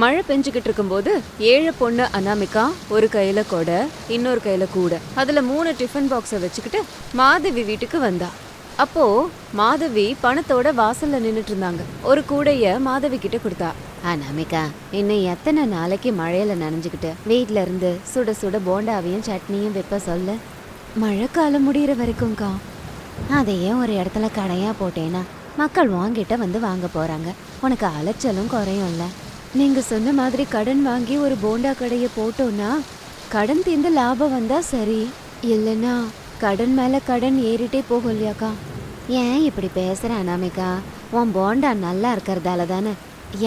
மழை பெஞ்சுக்கிட்டு இருக்கும்போது ஏழை பொண்ணு அனாமிகா ஒரு கையில கொடை, இன்னொரு கையில கூடை, அதுல 3 டிஃபன் பாக்ஸ வச்சுக்கிட்டு மாதவி வீட்டுக்கு வந்தா. அப்போ மாதவி பணத்தோட வாசல்ல நின்னுட்டு இருந்தாங்க. ஒரு கூடைய மாதவி கிட்ட கொடுத்தா. அனாமிகா, இன்னும் எத்தனை நாளைக்கு மழையில நனைஞ்சுக்கிட்டு வீட்ல இருந்து சுட சுட போண்டாவையும் சட்னியும் வைப்ப சொல்லு. மழைக்காலம் முடியற வரைக்கும்க்கா. அதையே ஒரு இடத்துல கடையா போட்டேன்னா மக்கள் வாங்கிட்ட வந்து வாங்க போறாங்க, உனக்கு அலைச்சலும் குறையும்ல. நீங்க சொன்ன மாதிரி கடன் வாங்கி ஒரு போண்டா கடைய போட்டோம்னா கடன் தீர்ந்து லாபம் வந்தா சரி, இல்லைன்னா கடன் மேல கடன் ஏறிட்டே போகும் இல்லையாக்கா. ஏன் இப்படி பேசுற அனாமிகா? உன் போண்டா நல்லா இருக்கறதால தானே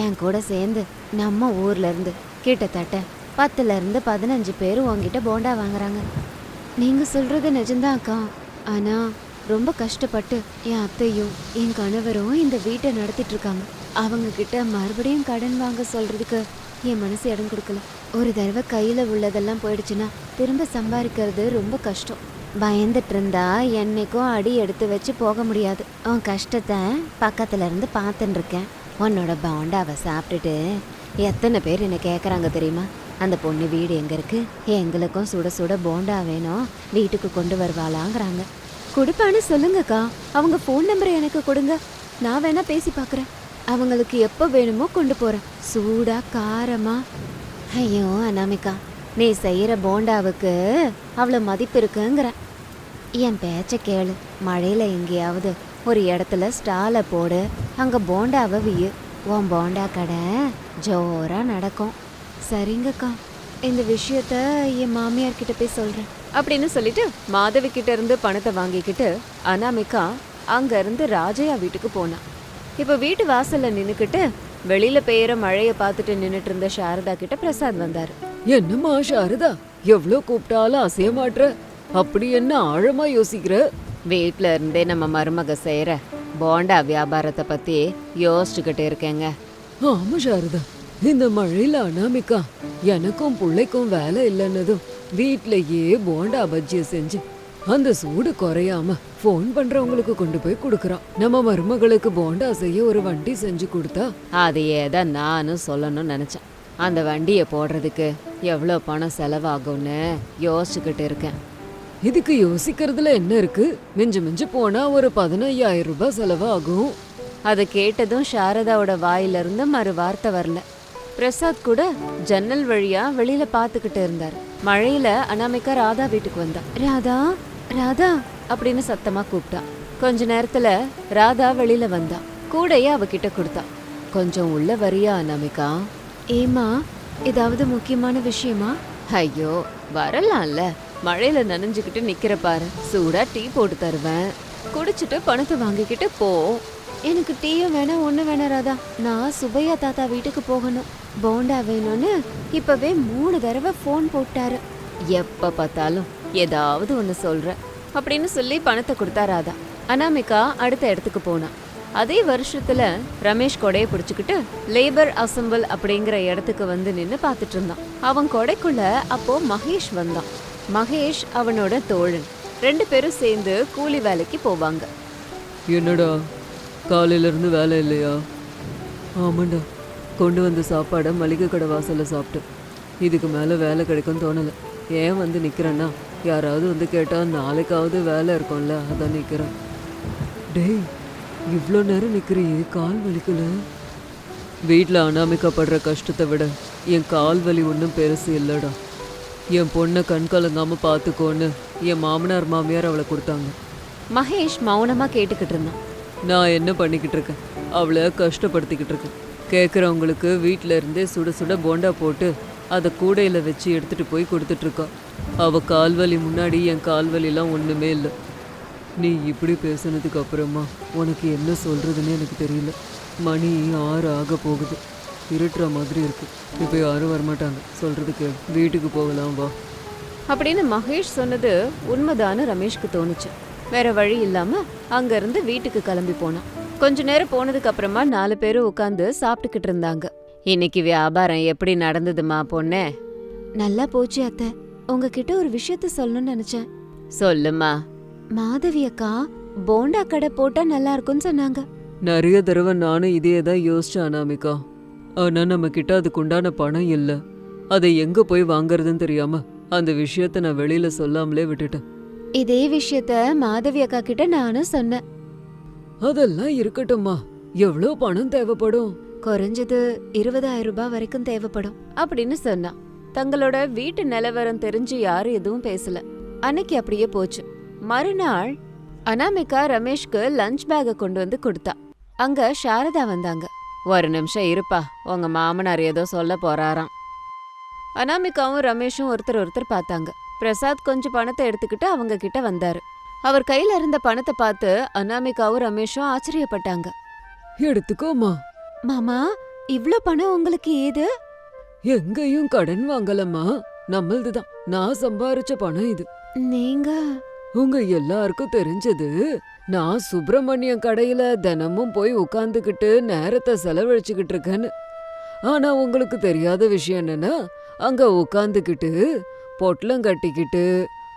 என் கூட சேர்ந்து நம்ம ஊர்ல இருந்து கிட்டத்தட்ட 10ல இருந்து 15 பேர் உன்கிட்ட போண்டா வாங்குறாங்க. நீங்க சொல்றது நிஜம்தான் அக்கா. ஆனா ரொம்ப கஷ்டப்பட்டு என் அத்தையும் என் கணவரும் இந்த வீட்டை நடத்திட்டு இருக்காங்க. அவங்க கிட்ட மறுபடியும் கடன் வாங்க சொல்றதுக்கு என் மனசு இடம் கொடுக்கல. ஒரு தடவை கையில உள்ளதெல்லாம் போயிடுச்சுன்னா திரும்ப சம்பாதிக்கிறது ரொம்ப கஷ்டம். பயந்துட்டு இருந்தா என்னைக்கும் அடி எடுத்து வச்சு போக முடியாது. உன் கஷ்டத்தை பக்கத்துல இருந்து பார்த்துட்டு இருக்கேன். உன்னோட போண்டாவை சாப்பிட்டுட்டு எத்தனை பேர் என்ன கேட்குறாங்க தெரியுமா? அந்த பொண்ணு வீடு எங்க இருக்கு, எங்களுக்கும் சுட சுட போண்டா வேணும், வீட்டுக்கு கொண்டு வருவாளாங்கிறாங்க. கொடுப்பான்னு சொல்லுங்கக்கா. அவங்க ஃபோன் நம்பரை எனக்கு கொடுங்க, நான் வேணா பேசி பார்க்குறேன். அவங்களுக்கு எப்போ வேணுமோ கொண்டு போறேன், சூடா காரமா. ஐயோ அனாமிகா, நீ செய்யற போண்டாவுக்கு அவ்வளோ மதிப்பு இருக்குங்கிற. என் பேச்ச கேளு. மழையில எங்கேயாவது ஒரு இடத்துல ஸ்டாலை போடு, அங்க போண்டாவை வியு. உன் போண்டா கடை ஜோரா நடக்கும். சரிங்கக்கா, இந்த விஷயத்த என் மாமியார் கிட்ட போய் சொல்றேன் அப்படின்னு சொல்லிட்டு மாதவி கிட்ட இருந்து பணத்தை வாங்கிக்கிட்டு அனாமிகா அங்க இருந்து ராஜையா வீட்டுக்கு போனா. இப்ப வீட்டு வாசல்ல நின்னுக்கிட்டு வெளியில பெய்யற மழைய பார்த்துட்டு நின்னுட்டு இருந்த சாரதா கிட்ட பிரசாத் வந்தாரு. என்னம்மா சாரதா, எவ்வளோ கூப்பிட்டாலும் அசைய மாட்ற, அப்படி என்ன ஆழமா யோசிக்கிற? வீட்ல இருந்தே நம்ம மருமக செய்யற போண்டா வியாபாரத்தை பத்தி யோசிச்சுக்கிட்டு இருக்கேங்க. ஆமா சாரதா, இந்த மழையில அனாமிகா எனக்கும் பிள்ளைக்கும் வேலை இல்லைன்னதும் வீட்லயே போண்டா பஜ்ஜிய செஞ்சு அந்த சூடு குறையாம ஃபோன் பண்றவங்களுக்கு கொண்டு போய் கொடுக்கறான். நம்ம மருமகளுக்கு போண்டா செய்ய ஒரு வண்டி செஞ்சு கொடுத்தா. அதையே தான் நானும் சொல்லணும்னு நினைச்சேன். அந்த வண்டியை போடுறதுக்கு எவ்வளோ பணம் செலவாகும்னு யோசிச்சுக்கிட்டு இருக்கேன். இதுக்கு யோசிக்கிறதுல என்ன இருக்கு? மிஞ்சு மிஞ்சு போனா ஒரு 15,000 ரூபாய் செலவாகும். அதை கேட்டதும் சாரதாவோட வாயிலிருந்து மறு வார்த்தை வரல. பிரசாத் கூட ஜன்னல் வழியா வெளியில பாத்துக்கிட்டு இருந்தாரு. மழையில அனாமிகா ராதா வீட்டுக்கு வந்தா. ராதா ராதா அப்படின்னு சத்தமா கூப்பிட்டா. கொஞ்ச நேரத்துல ராதா வெளியில வந்தா. கூடைய அவகிட்ட கொடுத்தா. கொஞ்சம் உள்ள வரியா அனாமிகா? ஏமா, ஏதாவது முக்கியமான விஷயமா? ஐயோ வரலாம்ல, மழையில நனைஞ்சுக்கிட்டு நிக்கிற பாரு, சூடா டீ போட்டு தருவேன், குடிச்சிட்டு பணத்தை வாங்கிக்கிட்டு போ. எனக்கு டீயும் வேணாம், ஒண்ணு வேணாம் ராதா. நான் சுபையா தாத்தா வீட்டுக்கு போகணும். போண்டா வேணும்னு இப்பவே 3 தடவை ஃபோன் போட்டாரு. எப்ப பார்த்தாலும் ஏதாவது ஒண்ணு சொல்ற அப்படின்னு சொல்லி பணத்தை கொடுத்தா ராதா. அனாமிகா அடுத்த இடத்துக்கு போனா. அதே வருஷத்துல ரமேஷ் கொடையை பிடிச்சுக்கிட்டு லேபர் அசம்பிள் அப்படிங்கிற இடத்துக்கு வந்து நின்னு பாத்துட்டு இருந்தான். அவன் கொடைக்குள்ள அப்போ மகேஷ் வந்தான். மகேஷ் அவனோட தோழன். 2 பேரும் சேர்ந்து கூலி வேலைக்கு போவாங்க. என்னடா காலையில இருந்து வேலை இல்லையா? ஆமாண்டா, கொண்டு வந்த சாப்பாடை மளிகை கடை வாசல்ல சாப்பிட்டேன். இதுக்கு மேல வேலை கிடைக்கும் தோணல. ஏன் வந்து நிக்கிறேன்னா, யாராவது வந்து கேட்டா நாளைக்காவது வேலை இருக்கும்ல, அதான் நிக்கிறேன். டேய், இவ்வளோ நேரம் நிக்கிறியே, கால் வலிக்கல? வீட்டில் அனாமிகா படுற கஷ்டத்தை விட என் கால் வலி ஒன்றும் பெருசு இல்லைடா. என் பொண்ணை கண் கலங்காம பார்த்துக்கோன்னு என் மாமனார் மாமியார் அவளை கொடுத்தாங்க. மகேஷ் மௌனமா கேட்டுக்கிட்டு இருந்தான். நான் என்ன பண்ணிக்கிட்டு இருக்கேன்? அவளை கஷ்டப்படுத்திக்கிட்டு இருக்கேன். கேட்குறவங்களுக்கு வீட்டில் இருந்தே சுட சுட போண்டா போட்டு அதை கூடையில் வச்சு எடுத்துகிட்டு போய் கொடுத்துட்ருக்கா. அவள் கால்வலி முன்னாடி என் கால்வலிலாம் ஒன்றுமே இல்லை. நீ இப்படி பேசுனதுக்கு அப்புறமா உனக்கு என்ன சொல்கிறதுன்னு எனக்கு தெரியல. மணி 6 ஆக போகுது, இருட்டுற மாதிரி இருக்கு. இப்போ யாரும் வரமாட்டாங்க, சொல்கிறதுக்கு வீட்டுக்கு போகலாம் வா அப்படின்னு மகேஷ் சொன்னது உண்மைதான்னு ரமேஷ்க்கு தோணுச்சு. வேற வழி இல்லாம அங்க இருந்து வீட்டுக்கு கிளம்பி போனான். கொஞ்ச நேரம் போனதுக்கு அப்புறமா 4 பேரும் உட்காந்து சாப்பிட்டுக்கிட்டு இருந்தாங்க. இன்னைக்கு வியாபாரம் எப்படி நடந்ததுமா பொண்ணே? நல்லா போச்சு அத்தை. உங்ககிட்ட ஒரு விஷயத்த சொல்லணும்னு நினைச்சேன். சொல்லுமா. மாதவி அக்கா போண்டா கடை போட்டா நல்லா இருக்கும்னு சொன்னாங்க. நிறைய தடவை நானும் இதே தான் யோசிச்சேன் அனாமிகா. ஆனா நம்ம கிட்ட அதுக்கு உண்டான பணம் இல்ல. அதை எங்க போய் வாங்குறதுன்னு தெரியாம அந்த விஷயத்த நான் வெளியில சொல்லாமலே விட்டுட்டேன். இதே விஷயத்த மாதவி அக்கா கிட்ட நானும் சொன்னேன். அதெல்லாம் இருக்கட்டும்மா, எவ்வளவு பணம் தேவைப்படும்? குறைஞ்சது 20,000 ரூபாய் வரைக்கும் தேவைப்படும் அப்படின்னு சொன்னா. தங்களோட வீட்டு நிலவரம் தெரிஞ்சு யாரும் எதுவும் பேசல. அன்னைக்கு அப்படியே போச்சு. மறுநாள் அனாமிகா ரமேஷ்க்கு லஞ்ச் பேக கொண்டு வந்து கொடுத்தா. அங்க சாரதா வந்தாங்க. ஒரு நிமிஷம் இருப்பா, உங்க மாமனார் ஏதோ சொல்ல போறாராம். அனாமிகாவும் ரமேஷும் ஒருத்தர் பார்த்தாங்க. பிரசாத் கொஞ்சம் பணத்தை எடுத்துக்கிட்டு அவங்க கிட்ட வந்தாரு. அவர் கையில இருந்த பணத்தை பார்த்து அனாமிகாவும் ரமேஷும் ஆச்சரியப்பட்டாங்க. எடுத்துக்கோமா. மாமா, இவ்ளோ பணம் உங்களுக்கு ஏது? எங்கேயும் கடன் வாங்கலம்மா, நம்மளதுதான். நான் சம்பாரிச்ச பணம் இது. நீங்க உங்க எல்லாருக்கும் தெரிஞ்சது, நான் சுப்பிரமணியம் கடையில தினமும் போய் உட்கார்ந்துகிட்டு நேரத்தை செலவழிச்சுக்கிட்டு இருக்கேன்னு. ஆனா உங்களுக்கு தெரியாத விஷயம் என்னன்னா, அங்க உட்கார்ந்துகிட்டு பொட்டலம் கட்டிக்கிட்டு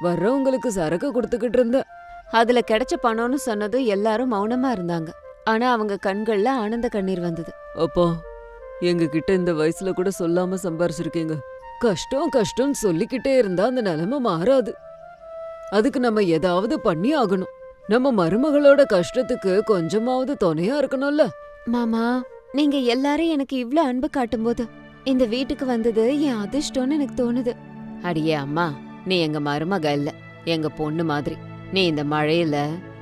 வர்றவங்களுக்கு சரக்கு கொடுத்துக்கிட்டு இருந்த. அதுல கிடைச்ச பணம்னு சொன்னதும் எல்லாரும் மௌனமா இருந்தாங்க. ஆனா அவங்க கண்கள்ல ஆனந்த கண்ணீர் வந்தது. அப்பா, எங்க கிட்ட இந்த வயசுல கூட சொல்லாம சம்பாரிச்சிருக்கீங்க. கஷ்டம் கஷ்டம்னு சொல்லிக்கிட்டே இருந்தா அந்த நிலைமை மாறாது. அதுக்கு நம்ம ஏதாவது பண்ணி ஆகணும். நம்ம மருமகளோட கஷ்டத்துக்கு கொஞ்சமாவது துணையா இருக்கணும்ல. மாமா, நீங்க எல்லாரும் எனக்கு இவ்ளோ அன்பு காட்டும்போது இந்த வீட்டுக்கு வந்தது என் அதிர்ஷ்டம்னு எனக்கு தோணுது. அடியே அம்மா, நீ எங்க மருமக இல்ல, எங்க பொண்ணு மாதிரி. நீ இந்த மழையில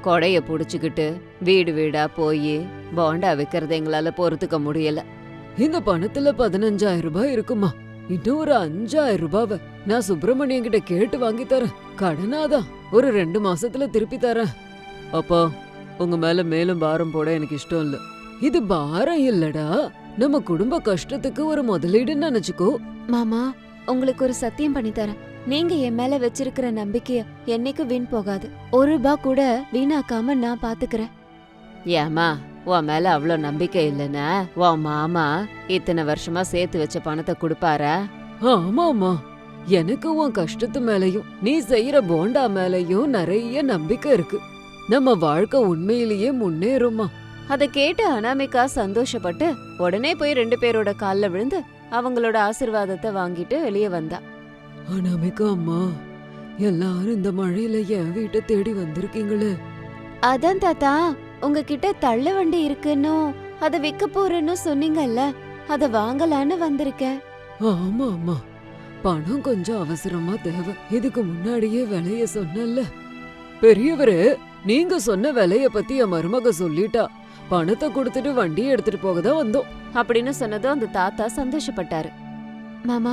கொடைய புடிச்சுக்கிட்டு வீடு வீடா போய் போண்டா விக்கிறத எங்களால பொறுத்துக்க முடியல. இந்த பணத்துல 15,000 ரூபாய் இருக்குமா. இன்னும் ஒரு 5,000 ரூபாவை நான் சுப்பிரமணியன் கிட்ட கேட்டு வாங்கி தரேன். கடனாதான் ஒரு 2 மாசத்துல திருப்பி தரேன். அப்பா, உங்க மேல மேலும் பாரம் போட எனக்கு இஷ்டம் இல்ல. இது பாரம் இல்லடா, நம்ம குடும்ப கஷ்டத்துக்கு ஒரு முதலீடுன்னு நினைச்சுக்கோ. மாமா, உங்களுக்கு ஒரு சத்தியம் பண்ணி தரேன். நீங்க என் மேல வச்சிருக்கிற நம்பிக்கைய என்னைக்கு வீண் போகாது. 1 ரூபாய் கூட வீணாக்காம நான் பாத்துக்கிறேன். ஏமா, உன் மேல அவ்வளோ நம்பிக்கை இல்லைன்னா உன் மாமா இத்தனை வருஷமா சேர்த்து வச்ச பணத்தை கொடுப்பாரா? ஆமாமா, எனக்கு உன் கஷ்டத்து மேலயும் நீ செய்யற போண்டா மேலயும் நிறைய நம்பிக்கை இருக்கு. நம்ம வாழ்க்கை உண்மையிலேயே முன்னேறுமா. அதை கேட்டு அனாமிகா சந்தோஷப்பட்டு உடனே போய் 2 பேரோட கால்ல விழுந்து அவங்களோட ஆசிர்வாதத்தை வாங்கிட்டு வெளியே வந்தா. அனாமிகா அம்மா, எல்லாரும் இந்த மழையில என் வீட்டை தேடி வந்திருக்கீங்களே. அதான் தாத்தா, உங்ககிட்ட தள்ளு வண்டி இருக்குன்னு அதை விற்க போறேன்னு சொன்னீங்கல்ல, அதை வாங்கலான்னு வந்திருக்கேன். ஆமா அம்மா, பணம் கொஞ்சம் அவசரமா தேவை. இதுக்கு முன்னாடியே விலைய சொன்னல. பெரியவரே, நீங்க சொன்ன விலைய பத்தி என் மருமக சொல்லிட்டா. பணத்தை கொடுத்துட்டு வண்டியை எடுத்துட்டு போக தான் வந்தோம் அப்படின்னு சொன்னதும் அந்த தாத்தா சந்தோஷப்பட்டாரு. மாமா,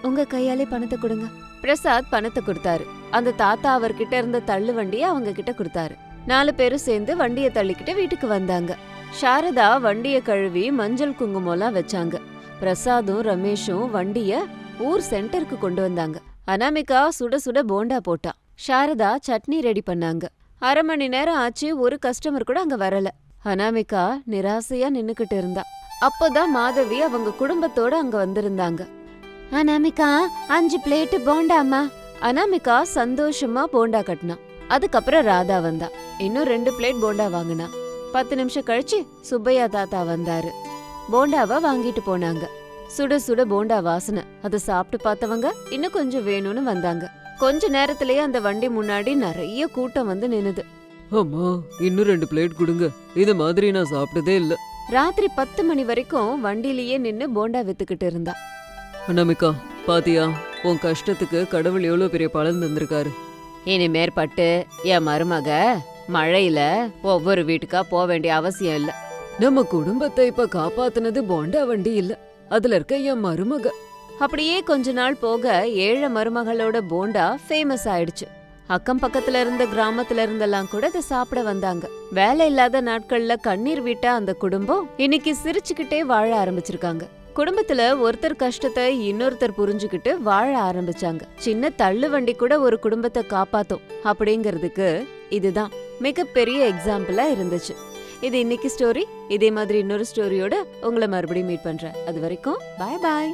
உங்க கையாலே பணத்தை கொடுங்க. பிரசாத் பணத்தை கொடுத்தாரு. அந்த தாத்தா அவர்கிட்ட இருந்த தள்ளு வண்டியை அவங்க கிட்ட கொடுத்தாரு. 4 பேரும் சேர்ந்து வண்டியை தள்ளிக்கிட்டு வீட்டுக்கு வந்தாங்க. சாரதா வண்டியை கழுவி மஞ்சள் குங்குமம்லாம் வச்சாங்க. பிரசாதும் ரமேஷும் வண்டிய ஊர் சென்டருக்கு கொண்டு வந்தாங்க. அனாமிகா சுட சுட போண்டா போட்டா. சாரதா சட்னி ரெடி பண்ணாங்க. 1/2 மணி நேரம் ஆச்சு, ஒரு கஸ்டமர் கூட அங்க வரல. அனாமிகா நிராசையா நின்னுக்கிட்டு இருந்தா. அப்போதான் மாதவி அவங்க குடும்பத்தோட அங்க வந்திருந்தாங்க. அனாமிகா, 5 பிளேட் போண்டாமா. அனாமிகா சந்தோஷமா போண்டா கட்டினா. அதுக்கப்புறம் ராதா வந்தா. இன்னும் 2 பிளேட் போண்டா வாங்கினா. 10 நிமிஷம் கழிச்சு சுப்பையா தாத்தா வந்தாரு. போண்டாவை வாங்கிட்டு போனாங்க. சுட சுட போண்டா வாசனை. அதை சாப்பிட்டு பார்த்தவங்க இன்னும் கொஞ்சம் வேணும்னு வந்தாங்க. கொஞ்ச நேரத்திலேயே அந்த வண்டி முன்னாடி நிறைய கூட்டம் வந்து நின்னுது. அம்மா, இன்னும் 2 பிளேட் கொடுங்க. இது மாதிரி நான் சாப்பிட்டதே இல்ல. ராத்திரி 10 மணி வரைக்கும் வண்டிலேயே நின்னு போண்டா வித்துக்கிட்டு இருந்தா. அனாமிகா, பாத்தியா, உன் கஷ்டத்துக்கு கடவுள் எவ்வளவு பெரிய பலன் தந்திருக்காரு. இனி மேற்பட்டு என் மருமக மழையில ஒவ்வொரு வீட்டுக்கா போக வேண்டிய அவசியம் இல்ல. நம்ம குடும்பத்தை இப்ப காப்பாத்துனது போண்டா வண்டி இல்ல, அதுல இருக்க என் மருமக. அப்படியே கொஞ்ச நாள் போக ஏழை மருமகளோட போண்டா ஃபேமஸ் ஆயிடுச்சு. அக்கம் பக்கத்துல இருந்த கிராமத்துல இருந்தெல்லாம் கூட அதை சாப்பிட வந்தாங்க. வேலை இல்லாத நாட்கள்ல கண்ணீர் விட்ட அந்த குடும்பம் இன்னைக்கு சிரிச்சுக்கிட்டே வாழ ஆரம்பிச்சிருக்காங்க. குடும்பத்துல ஒருத்தர் கஷ்டத்தை இன்னொருத்தர் புரிஞ்சுக்கிட்டு வாழ ஆரம்பிச்சாங்க. சின்ன தள்ளு வண்டி கூட ஒரு குடும்பத்தை காப்பாத்தும் அப்படிங்கறதுக்கு இதுதான் மிகப்பெரிய எக்ஸாம்பிளா இருந்துச்சு. இது இன்னைக்கு ஸ்டோரி. இதே மாதிரி இன்னொரு ஸ்டோரியோட உங்களை மறுபடியும் மீட் பண்றேன். அது வரைக்கும் பாய் பாய்.